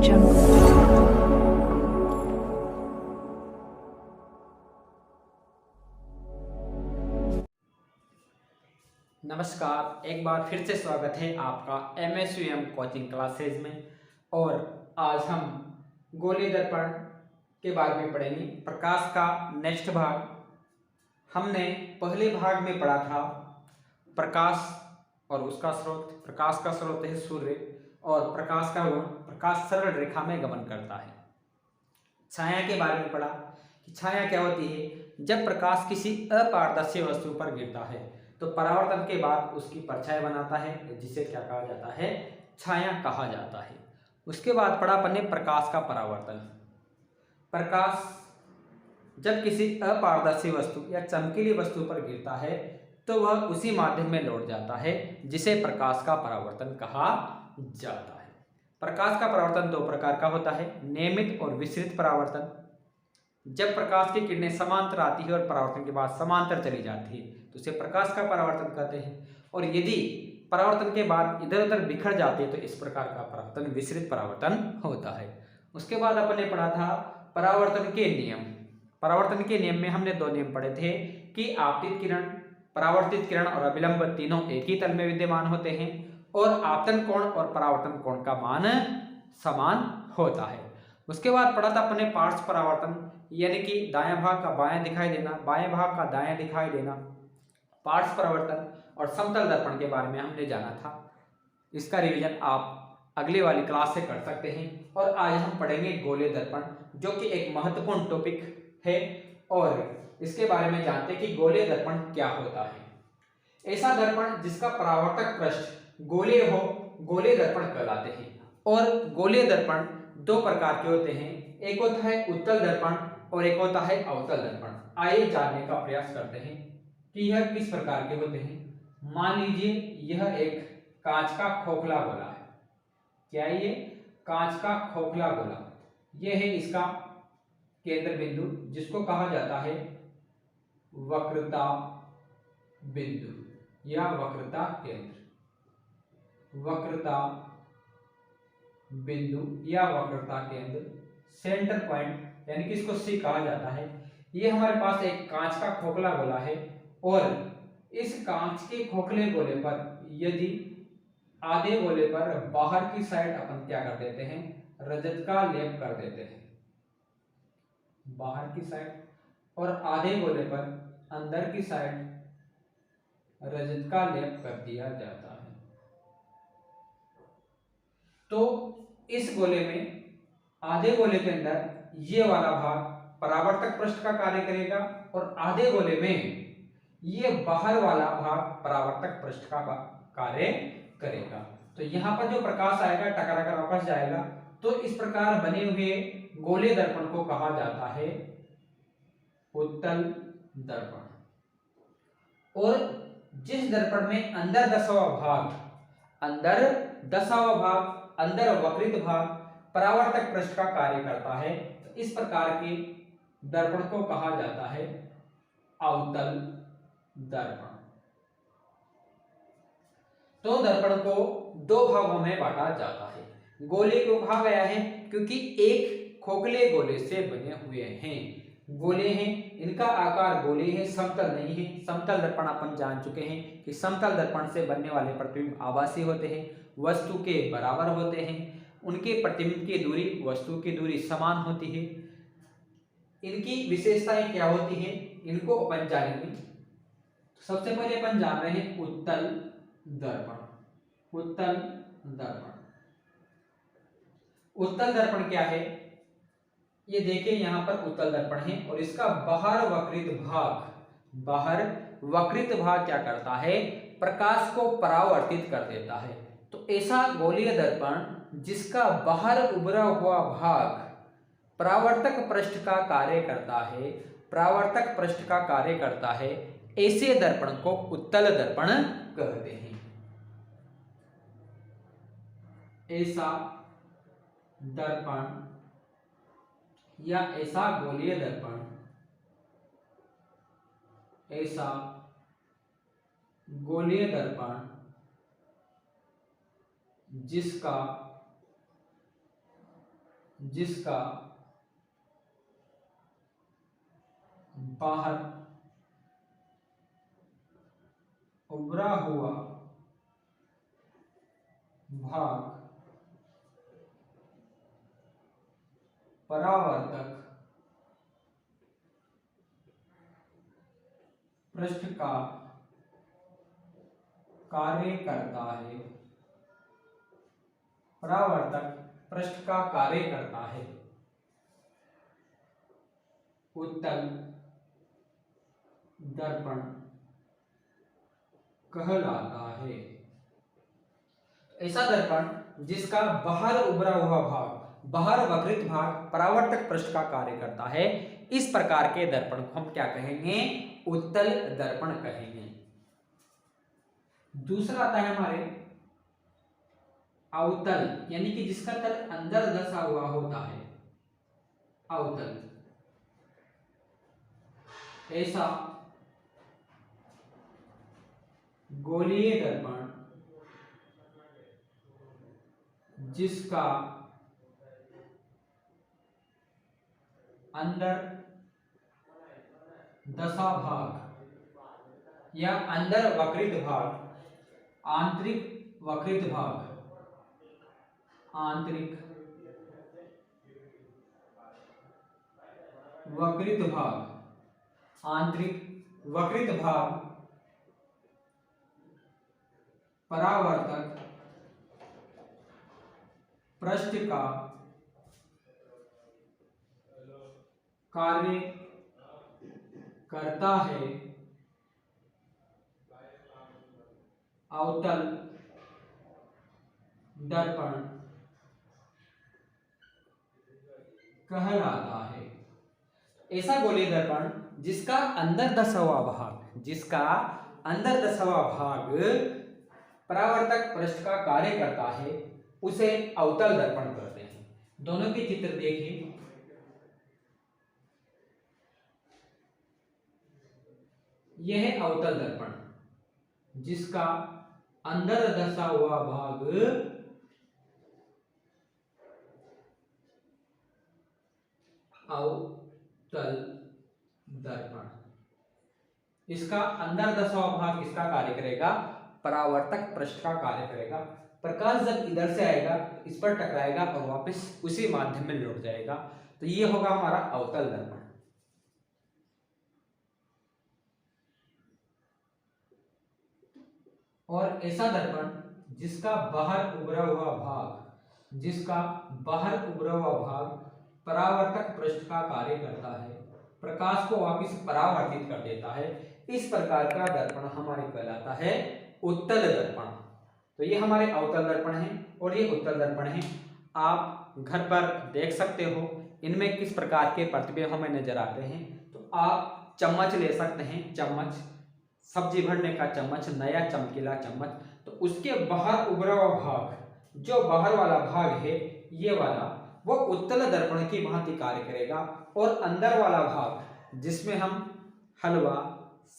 jungle. नमस्कार, एक बार फिर से स्वागत है आपका MSUM कोचिंग क्लासेज में। और आज हम गोलीय दर्पण के बारे में पढ़ेंगे, प्रकाश का नेक्स्ट भाग। हमने पहले भाग में पढ़ा था प्रकाश और उसका स्रोत। प्रकाश का स्रोत है सूर्य और प्रकाश का गुण, प्रकाश सरल रेखा में गमन करता है। छाया के बारे में पढ़ा कि छाया क्या होती है। जब प्रकाश किसी अपारदर्शी वस्तु पर गिरता है तो परावर्तन के बाद उसकी परछाई बनाता है, जिसे क्या कहा जाता है, छाया कहा जाता है। उसके बाद पढ़ा अपन ने प्रकाश का परावर्तन। प्रकाश जब किसी अपारदर्शी वस्तु या चमकीली वस्तु पर गिरता है तो वह उसी माध्यम में लौट जाता है, जिसे प्रकाश का परावर्तन कहा जाता है। प्रकाश का परावर्तन दो प्रकार का होता है, नियमित और विसरित परावर्तन। जब प्रकाश की किरणें समांतर आती है और परावर्तन के बाद समांतर चली जाती है तो उसे प्रकाश का परावर्तन कहते हैं। और यदि परावर्तन के बाद इधर उधर बिखर जाते हैं तो इस प्रकार का परावर्तन विसरित परावर्तन होता है। उसके बाद अपन ने पढ़ा था परावर्तन के नियम। परावर्तन के नियम में हमने दो नियम पढ़े थे कि आपतित किरण, परावर्तित किरण और अभिलंब तीनों एक ही तल में विद्यमान होते हैं और आपतन कोण और परावर्तन कोण का मान समान होता है। उसके बाद पढ़ा था अपने पार्श्व परावर्तन, यानी कि दायां भाग का बायां दिखाई देना, बाएं भाग का दायां दिखाई देना, पार्श्व परावर्तन। और समतल दर्पण के बारे में हमने जाना था। इसका रिवीजन आप अगली वाली क्लास से कर सकते हैं। और आज हम पढ़ेंगे गोलीय दर्पण, जो कि एक महत्वपूर्ण टॉपिक है। और इसके बारे में जानते हैं कि गोलीय दर्पण क्या होता है। ऐसा दर्पण जिसका परावर्तक पृष्ठ गोलीय हो, गोलीय दर्पण कहलाते हैं। और गोलीय दर्पण दो प्रकार के होते हैं, एक होता है उत्तल दर्पण और एक होता है अवतल दर्पण। आइए जानने का प्रयास करते हैं कि यह किस प्रकार के होते हैं। मान लीजिए यह एक कांच का खोखला गोला है। क्या है ये? कांच का खोखला गोला। यह है इसका केंद्र बिंदु, जिसको कहा जाता है वक्रता बिंदु या वक्रता केंद्र। वक्रता बिंदु या वक्रता केंद्र, सेंटर पॉइंट, यानी कि इसको सी कहा जाता है। ये हमारे पास एक कांच का खोखला गोला है और इस कांच के खोखले गोले पर यदि आधे गोले पर बाहर की साइड अपन क्या कर देते हैं, रजत का लेप कर देते हैं बाहर की साइड, और आधे गोले पर अंदर की साइड रजत का लेप कर दिया जाता है। तो इस गोले में आधे गोले के अंदर ये वाला भाग परावर्तक पृष्ठ का कार्य करेगा और आधे गोले में ये बाहर वाला भाग परावर्तक पृष्ठ का कार्य करेगा। तो यहां पर जो प्रकाश आएगा टकरा कर वापस जाएगा। तो इस प्रकार बने हुए गोलीय दर्पण को कहा जाता है उत्तल दर्पण। और जिस दर्पण में अंदर दसवां भाग अंदर वक्रित भाग परावर्तक पृष्ठ का कार्य करता है, तो इस प्रकार के दर्पण को कहा जाता है अवतल दर्पण। तो दर्पण को दो भागों में बांटा जाता है। गोले को कहा गया है क्योंकि एक खोखले गोले से बने हुए हैं। गोले हैं, इनका आकार गोले है, समतल नहीं है। समतल दर्पण अपन जान चुके हैं कि समतल दर्पण से बनने वाले प्रतिबिंब आभासी होते हैं, वस्तु के बराबर होते हैं, उनके प्रतिबिंब की दूरी वस्तु की दूरी समान होती है। इनकी विशेषताएं क्या होती हैं, इनको अपन जानेंगे। सबसे पहले अपन जान रहे हैं उत्तल दर्पण। उत्तल दर्पण, उत्तल दर्पण क्या है? ये देखिए यहां पर उत्तल दर्पण है और इसका बाहर वक्रित भाग क्या करता है, प्रकाश को परावर्तित कर देता है। तो ऐसा गोलीय दर्पण जिसका बाहर उभरा हुआ भाग परावर्तक पृष्ठ का कार्य करता है, परावर्तक पृष्ठ का कार्य करता है, ऐसे दर्पण को उत्तल दर्पण कहते हैं। ऐसा दर्पण या ऐसा गोलीय दर्पण, ऐसा गोलीय दर्पण जिसका जिसका बाहर उभरा हुआ भाग परावर्तक पृष्ठ का कार्य करता है। परावर्तक पृष्ठ का कार्य करता है। उत्तल दर्पण कहलाता है। ऐसा दर्पण जिसका बाहर उभरा हुआ भाग, बाहर वक्रित भाग परावर्तक पृष्ठ का कार्य करता है, इस प्रकार के दर्पण को हम क्या कहेंगे? उत्तल दर्पण कहेंगे। दूसरा आता है हमारे अवतल, यानी कि जिसका तल अंदर धंसा हुआ होता है, अवतल। ऐसा गोलीय दर्पण जिसका अंदर दशा भाग या अंदर वक्रित भाग, आंतरिक वक्रित भाग, आंतरिक वक्रित भाग, आंतरिक वक्रित भाग परावर्तक पृष्ठ का कार्य करता है। अवतल दर्पण कहलाता है। ऐसा गोलीय दर्पण जिसका अंदर धंसा हुआ भाग, जिसका अंदर धंसा हुआ भाग परावर्तक पृष्ठ का कार्य करता है, उसे अवतल दर्पण कहते हैं। दोनों के चित्र देखिए। यह है अवतल दर्पण जिसका अंदर धंसा हुआ भाग अवतल दर्पण, इसका अंदर धंसा हुआ भाग किसका कार्य करेगा? परावर्तक पृष्ठ का कार्य करेगा। प्रकाश जब इधर से आएगा इस पर टकराएगा और वापस उसी माध्यम में लौट जाएगा, तो ये होगा हमारा अवतल दर्पण। और ऐसा दर्पण जिसका बाहर उभरा हुआ भाग, जिसका बाहर उभरा हुआ भाग परावर्तक पृष्ठ का कार्य करता है, प्रकाश को वापस परावर्तित कर देता है, इस प्रकार का दर्पण हमारे कहलाता है उत्तल दर्पण। तो ये हमारे अवतल दर्पण हैं और ये उत्तल दर्पण हैं। आप घर पर देख सकते हो इनमें किस प्रकार के प्रतिबिंब हमें नजर आते हैं। तो आप चम्मच ले सकते हैं, चम्मच, सब्जी भरने का चम्मच, नया चमकीला चम्मच, तो उसके बाहर उभरा हुआ भाग, जो बाहर वाला भाग है ये वाला, वो उत्तल दर्पण की भांति कार्य करेगा। और अंदर वाला भाग जिसमें हम हलवा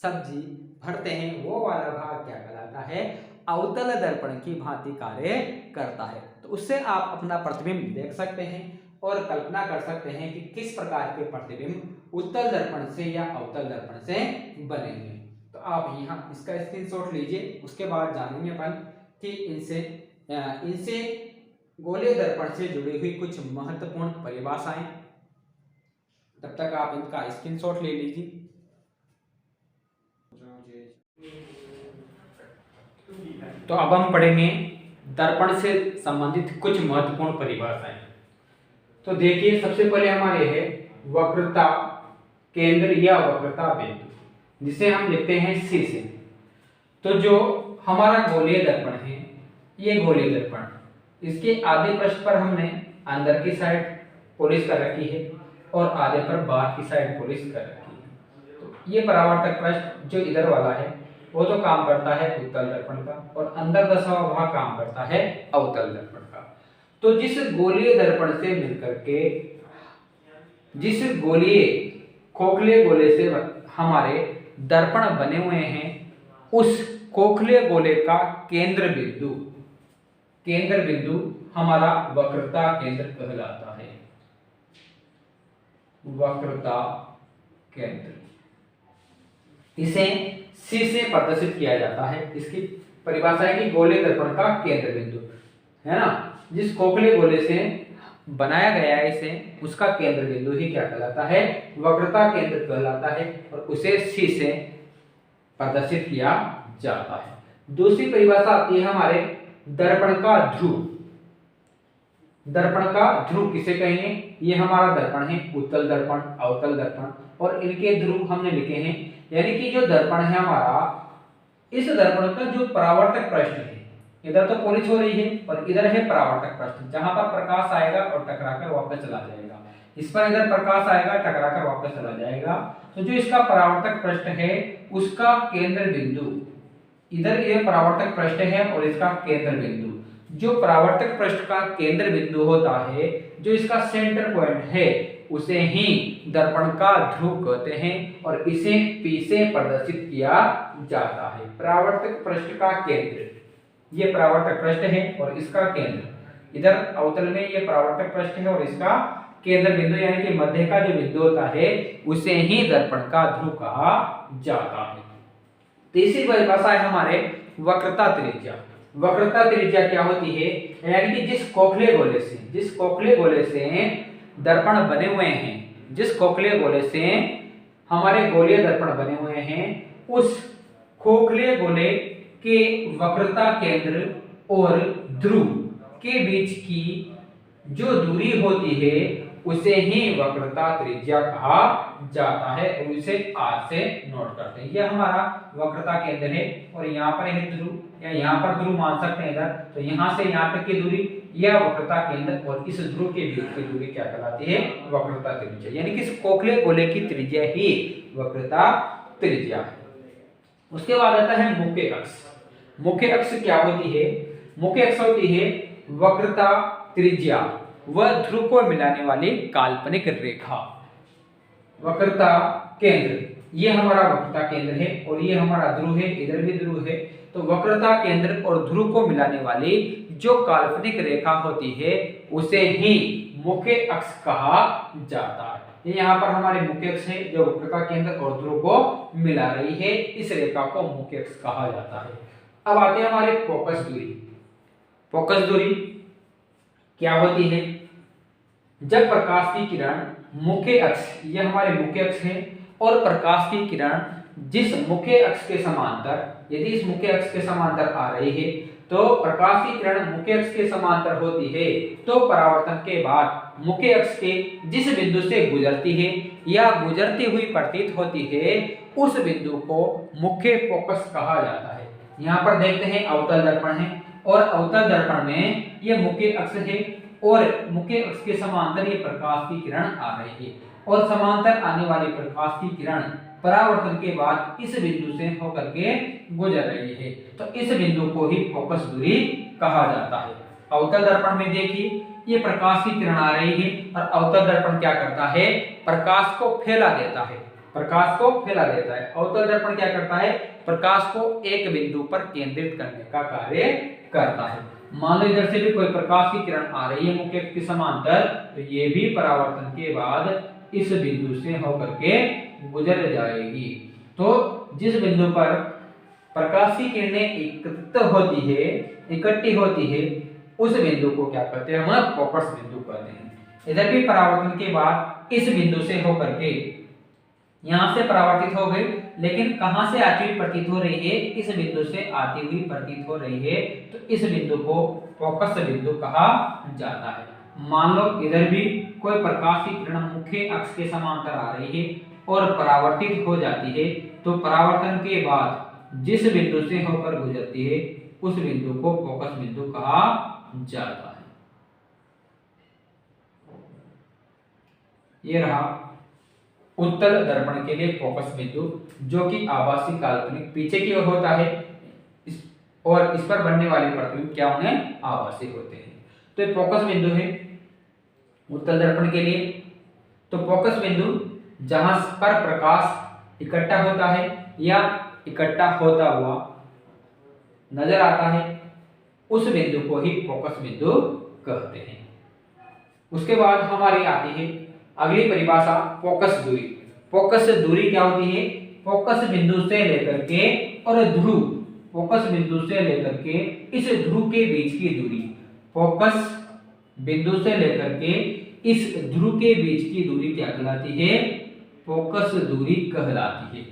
सब्जी भरते हैं, वो वाला भाग क्या कहलाता है? अवतल दर्पण की भांति कार्य करता है। तो उससे आप अपना प्रतिबिंब देख सकते हैं और कल्पना कर सकते हैं कि किस प्रकार के प्रतिबिंब उत्तल दर्पण से या अवतल दर्पण से बनेंगे। तो आप यहाँ इसका स्क्रीनशॉट लीजिए, उसके बाद जानेंगे अपन कि इनसे गोलीय दर्पण से जुड़ी हुई कुछ महत्वपूर्ण परिभाषाएं। तब तक आप इनका स्क्रीनशॉट ले लीजिए। तो अब हम पढ़ेंगे दर्पण से संबंधित कुछ महत्वपूर्ण परिभाषाएं। तो देखिए, सबसे पहले हमारे है वक्रता केंद्र या वक्रता बिंदु, जिसे हम लिखते हैं सी से। तो जो हमारा गोलीय दर्पण है, ये गोलीय दर्पण, इसके आधे पृष्ठ पर हमने अंदर की साइड पॉलिश कर रखी है और आधे पर बाहर की साइड पॉलिश कर रखी है। तो ये परावर्तक पृष्ठ जो इधर वाला है वो तो काम करता है उत्तल दर्पण का, और अंदर धंसा हुआ भाग काम करता है अवतल दर्पण का। तो जिस गोलीय दर्पण से मिलकर के, जिस गोलीय खोखले गोले से हमारे दर्पण बने हुए हैं, उस खोखले गोले का केंद्र बिंदु हमारा वक्रता केंद्र कहलाता है। वक्रता केंद्र। इसे C से प्रदर्शित किया जाता है। इसकी परिभाषा है कि गोले दर्पण का केंद्र बिंदु, है ना, जिस खोखले गोले से बनाया गया है इसे, उसका केंद्र बिंदु ही क्या कहलाता है, वक्रता केंद्र कहलाता है, और उसे C से प्रदर्शित किया जाता है। दूसरी परिभाषा आती है हमारे दर्पण का ध्रुव। दर्पण का ध्रुव किसे कहेंगे, ये हमारा दर्पण है, उत्तल दर्पण, अवतल दर्पण, और इनके ध्रुव हमने लिखे हैं। यानी कि जो दर्पण है हमारा, इस दर्पण का जो परावर्तक पृष्ठ है, इधर तो पॉलिश हो रही है और इधर है परावर्तक पृष्ठ, जहां पर प्रकाश आएगा और टकराकर वापस चला जाएगा। इस पर इधर प्रकाश आएगा, टकराकर वापस चला जाएगा। तो जो इसका परावर्तक पृष्ठ है, उसका केंद्र बिंदु, इधर ये परावर्तक पृष्ठ है और इसका केंद्र बिंदु, जो परावर्तक पृष्ठ का केंद्र बिंदु होता है, जो इसका सेंटर पॉइंट है, उसे ही दर्पण का ध्रुव कहते हैं, और इसे P से प्रदर्शित किया जाता है। परावर्तक पृष्ठ का केंद्र, ये परावर्तक पृष्ठ है और इसका केंद्र, इधर अवतल में ये परावर्तक पृष्ठ है और इसका केंद्र बिंदु यानी कि मध्य का जो बिंदु होता है, उसे ही दर्पण का ध्रुव कहा जाता है। तीसरी परिभाषा है हमारे वक्रता त्रिज्या। वक्रता त्रिज्या क्या होती है, यानी कि जिस खोखले गोले से दर्पण बने हुए हैं, जिस खोखले गोले से हमारे गोलीय दर्पण बने हुए हैं, उस खोखले गोले के वक्रता केंद्र और ध्रुव के बीच की जो दूरी होती है, उसे ही वक्रता त्रिज्या कहा जाता है, और उसे R से नोट करते हैं। यह हमारा वक्रता केंद्र है, और यहाँ पर है ध्रुव, या यहाँ पर ध्रुव मान सकते हैं इधर, तो यहाँ से यहाँ तक की दूरी यह वक्रता केंद्र और इस ध्रुव के बीच की दूरी क्या कहलाती है, वक्रता त्रिज्या। यानी कि इस खोखले गोले की त्रिज्या ही वक्रता त्रिज्या है। उसके बाद आता है मुख्य अक्ष। मुख्य अक्ष क्या होती है, मुख्य अक्ष होती है वक्रता त्रिज्या व ध्रुव को मिलाने वाली काल्पनिक रेखा। वक्रता केंद्र, ये हमारा वक्रता केंद्र है और ये हमारा ध्रुव है, इधर भी ध्रुव है। तो वक्रता केंद्र और ध्रुव को मिलाने वाली जो काल्पनिक रेखा होती है, उसे ही मुख्य अक्ष कहा जाता है। यहाँ पर हमारे मुख्य अक्ष है, जो वक्रता केंद्र और ध्रुव को मिला रही है, इस रेखा को मुख्य अक्ष कहा जाता है। अब आते हैं हमारे फोकस दूरी। फोकस दूरी क्या होती है, जब प्रकाश की किरण मुख्य अक्ष, यह हमारे मुख्य अक्ष है, और प्रकाश की किरण जिस मुख्य अक्ष के समांतर, यदि इस मुख्य अक्ष के समांतर आ रही है, तो प्रकाश की किरण मुख्य अक्ष के समांतर होती है, तो परावर्तन के बाद मुख्य अक्ष के जिस बिंदु से गुजरती है या गुजरती हुई प्रतीत होती है, उस बिंदु को मुख्य फोकस कहा जाता है। यहाँ पर देखते हैं अवतल दर्पण है, और अवतल दर्पण में ये मुख्य अक्ष है, और मुख्य अक्ष के समांतर ये प्रकाश की किरण आ रही है, और समांतर आने वाली प्रकाश की किरण परावर्तन के बाद इस बिंदु से होकर के गुजर रही है, तो इस बिंदु को ही फोकस दूरी कहा जाता है। अवतल दर्पण में देखिए, ये प्रकाश की किरण आ रही है, और अवतल दर्पण क्या करता है, प्रकाश को फैला देता है, प्रकाश को फैला देता है। अवतल दर्पण क्या करता है, प्रकाश को एक बिंदु पर केंद्रित करने का कार्य करता है। मान लो इधर से भी कोई प्रकाश की किरण आ रही है मुख्य अक्ष के समांतर, तो ये भी परावर्तन के बाद इस बिंदु से होकर के गुजर जाएगी। तो जिस बिंदु पर प्रकाश की किरणें इकट्ठी होती है, उस बिंदु को क्या कहते हैं, हम फोकस बिंदु कहते हैं। इधर भी परावर्तन के बाद इस बिंदु से होकर के यहां से परावर्तित हो गई, लेकिन कहां से आती हुई प्रतीत हो रही है, इस बिंदु से आती हुई प्रतीत हो रही है, तो इस बिंदु को फोकस बिंदु कहा जाता है। मान लो इधर भी कोई प्रकाश की किरण मुख्य अक्ष के समांतर आ रही है और परावर्तित हो जाती है, तो परावर्तन के बाद जिस बिंदु से होकर गुजरती है, उस बिंदु को फोकस बिंदु कहा जाता है। ये रहा उत्तल दर्पण के लिए फोकस बिंदु, जो कि आभासी काल्पनिक पीछे की ओर होता है, और इस पर बनने वाले प्रतिबिंब क्या होंगे, आभासी होते हैं। तो ये फोकस बिंदु है उत्तल दर्पण के लिए। तो फोकस बिंदु जहां पर प्रकाश इकट्ठा होता है या इकट्ठा होता हुआ नजर आता है, उस बिंदु को ही फोकस बिंदु कहते हैं। उसके बाद हमारी आती है अगली परिभाषा फोकस दूरी। फोकस दूरी क्या होती है? फोकस बिंदु से लेकर के और ध्रुव, फोकस बिंदु से लेकर के इस ध्रुव के बीच की दूरी, फोकस बिंदु से लेकर के इस ध्रुव के बीच की दूरी क्या कहलाती है? फोकस दूरी कहलाती है।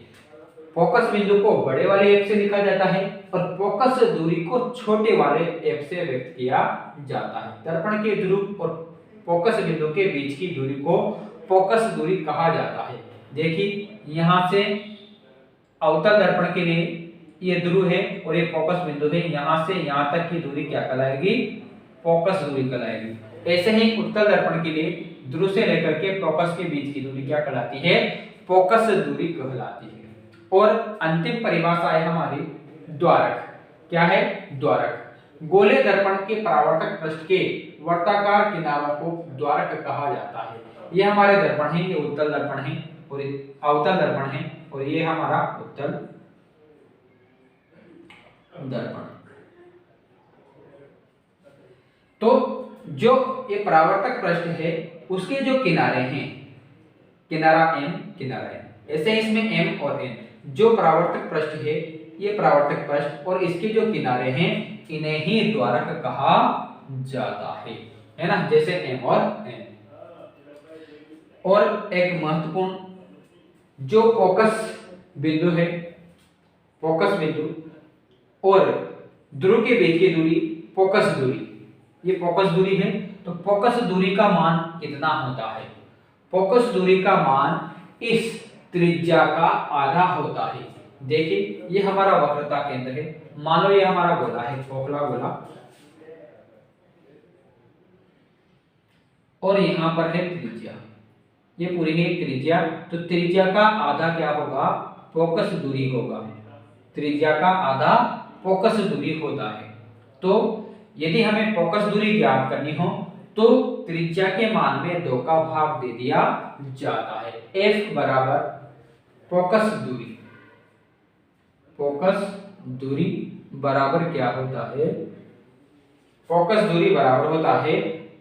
फोकस बिंदु को बड़े वाले एफ से लिखा जाता है और फोकस दूरी को छोटे वाले एफ से व्यक्त किया जाता है। दर्पण के ध्रुव और फोकस बिंदु के बीच की दूरी को फोकस दूरी कहा जाता है। देखिए यहां से अवतल दर्पण के लिए ये ध्रुव है और ये फोकस बिंदु है, यहां से यहां तक की दूरी क्या कहलाएगी? फोकस दूरी कहलाएगी। ऐसे ही उत्तल दर्पण के लिए ध्रुव से लेकर के फोकस के बीच की दूरी क्या कहलाती है? फोकस दूरी कहलाती है। और अंतिम परिभाषा है हमारी द्वारक। क्या है? द्वारक। गोले दर्पण के परावर्तक पृष्ठ के वर्ताकार किनारों को द्वारक कहा जाता है। ये हमारे दर्पण है, ये उत्तल दर्पण है और अवतल दर्पण है और ये हमारा उत्तल दर्पण। तो जो ये परावर्तक पृष्ठ है उसके जो किनारे हैं, किनारा M, किनारा N, ऐसे इसमें M और N, जो परावर्तक पृष्ठ है ये परावर्तक पृष्ठ और इसके जो किनारे हैं इन्हें ही द्वारक कहा जाता है ना, जैसे M और N। और एक महत्वपूर्ण जो फोकस बिंदु है, फोकस बिंदु और ध्रुव के बीच की दूरी फोकस दूरी, ये फोकस दूरी है। तो फोकस दूरी का मान कितना होता है? फोकस दूरी का मान इस त्रिज्या का आधा होता है। देखिए ये हमारा वक्रता केंद्र है, मान लो ये हमारा गोला है, खोखला गोला, और यहां पर है त्रिज्या, ये पूरी है त्रिज्या। तो त्रिज्या का आधा क्या होगा? फोकस दूरी होगा। त्रिज्या का आधा फोकस दूरी होता है। तो यदि हमें फोकस दूरी ज्ञात करनी हो तो त्रिज्या के मान में 2 का भाग दे दिया जाता है। F बराबर फोकस दूरी, फोकस दूरी बराबर क्या होता है? फोकस दूरी बराबर होता है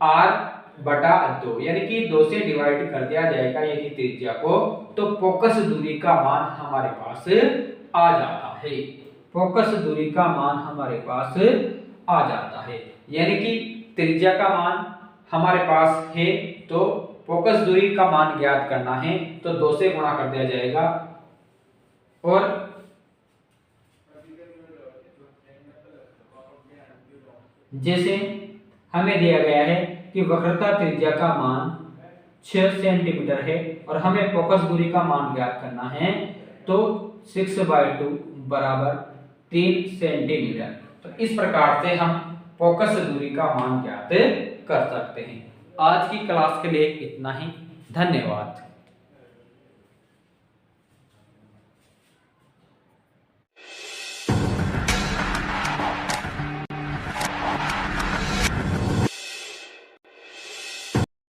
R/2, यानी कि 2 से डिवाइड कर दिया जाएगा यदि त्रिज्या को, तो फोकस दूरी का मान हमारे पास आ जाता है। फोकस दूरी का मान हमारे पास आ जाता है, यानी कि त्रिज्या का मान हमारे पास है तो फोकस दूरी का मान ज्ञात करना है तो 2 से गुणा कर दिया जाएगा। और जैसे हमें दिया गया है कि वक्रता त्रिज्या का मान 6 सेंटीमीटर है और हमें फोकस दूरी का मान ज्ञात करना है तो 6/2 बराबर 3 सेंटीमीटर। तो इस प्रकार से हम फोकस दूरी का मान ज्ञात कर सकते हैं। आज की क्लास के लिए इतना ही, धन्यवाद।